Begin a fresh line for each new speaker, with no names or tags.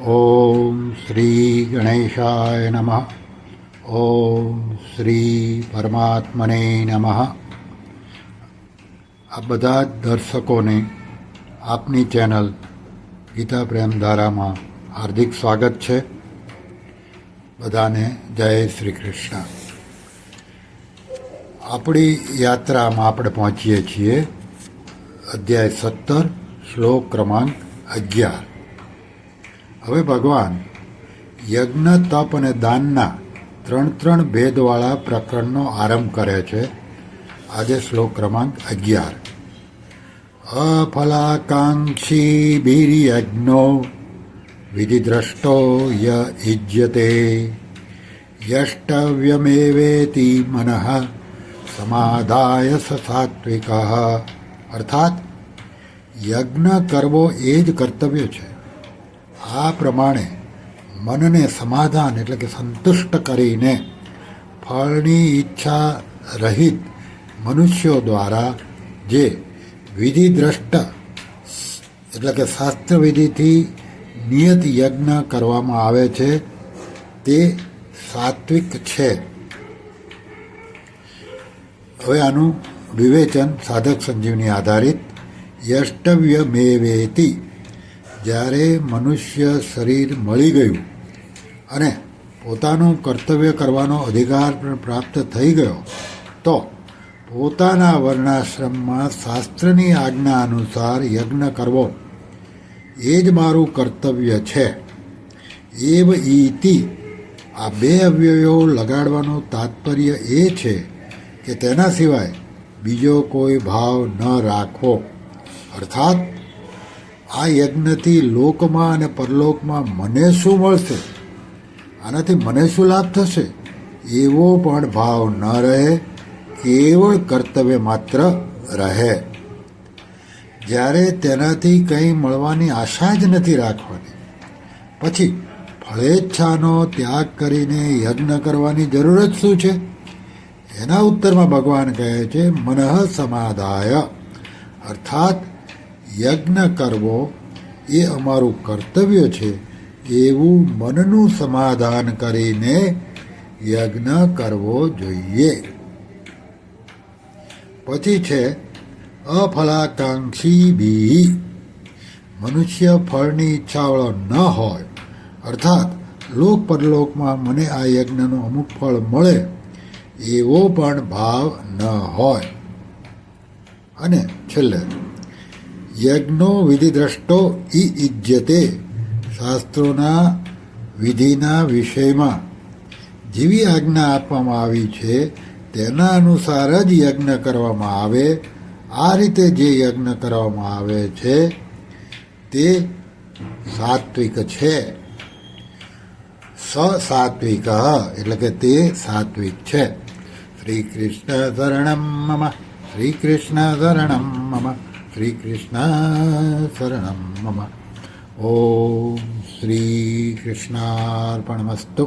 ઓમ શ્રી ગણેશાય નમઃ. ઓમ શ્રી પરમાત્મને નમઃ. આ બધા જ દર્શકોને આપની ચેનલ ગીતા પ્રેમધારામાં હાર્દિક સ્વાગત છે. બધાને જય શ્રી કૃષ્ણ. આપણી યાત્રામાં આપણે પહોંચીએ છીએ અધ્યાય 17, શ્લોક ક્રમાંક 11. હવે ભગવાન યજ્ઞ, તપ અને દાનના ત્રણ ભેદવાળા પ્રકરણનો આરંભ કરે છે. આજે શ્લોક ક્રમાંક 11. અફલાકાંક્ષી ભીર્યજ્ઞો વિધિદ્રષ્ટો ય ઇજ્યતે યષ્ટવ્યમેવેતિ મનઃ સમાધાય સાત્વિક. અર્થાત યજ્ઞ કરવો એ જ કર્તવ્ય છે. આ પ્રમાણે મનને સમાધાન એટલે કે સંતુષ્ટ કરીને ફળની ઈચ્છા રહિત મનુષ્યો દ્વારા જે વિધિદ્રષ્ટ એટલે કે શાસ્ત્રવિધિથી નિયત યજ્ઞ કરવામાં આવે છે તે સાત્વિક છે. હવે આનું વિવેચન સાધક સંજીવની આધારિત. યષ્ટવ્ય મેવેતી, જ્યારે મનુષ્ય શરીર મળી ગયું અને પોતાનું કર્તવ્ય કરવાનો અધિકાર પણ પ્રાપ્ત થઈ ગયો તો પોતાના વર્ણાશ્રમમાં શાસ્ત્રની આજ્ઞા અનુસાર યજ્ઞ કરવો એ જ મારું કર્તવ્ય છે. એવ ઈતિ, આ બે અવ્યયો લગાડવાનું તાત્પર્ય એ છે કે તેના સિવાય બીજો કોઈ ભાવ ન રાખવો. અર્થાત આ યજ્ઞથી લોકમાં અને પરલોકમાં મને શું મળશે, આનાથી મને શું લાભ થશે, એવો પણ ભાવ ન રહે, કેવળ કર્તવ્ય માત્ર રહે. જ્યારે તેનાથી કંઈ મળવાની આશા જ નથી રાખવાની, પછી ફળેચ્છાનો ત્યાગ કરીને યજ્ઞ કરવાની જરૂર જ શું છે? એના ઉત્તરમાં ભગવાન કહે છે મનઃ સમાધાય, અર્થાત યજ્ઞ કરવો એ અમારું કર્તવ્ય છે એવું મનનું સમાધાન કરીને યજ્ઞ કરવો જોઈએ. પછી છે અફલાકાંક્ષી બી, મનુષ્ય ફળની ઈચ્છાવાળો ન હોય, અર્થાત લોક પરલોકમાં મને આ યજ્ઞનું અમુક ફળ મળે એવો પણ ભાવ ન હોય. અને છેલ્લે યજ્ઞો વિધિદ્રષ્ટો ઇજ્યતે, શાસ્ત્રોના વિધિના વિષયમાં જેવી આજ્ઞા આપવામાં આવી છે તેના અનુસાર જ યજ્ઞ કરવામાં આવે. આ રીતે જે યજ્ઞ કરવામાં આવે છે તે સાત્વિક છે. સાત્વિક એટલે કે તે સાત્વિક છે. શ્રી કૃષ્ણ શરણમ મમ, શ્રી કૃષ્ણ શરણમ મમ, શ્રી કૃષ્ણ શરણમ મમ. ઓમ શ્રી કૃષ્ણાર્પણમસ્તુ.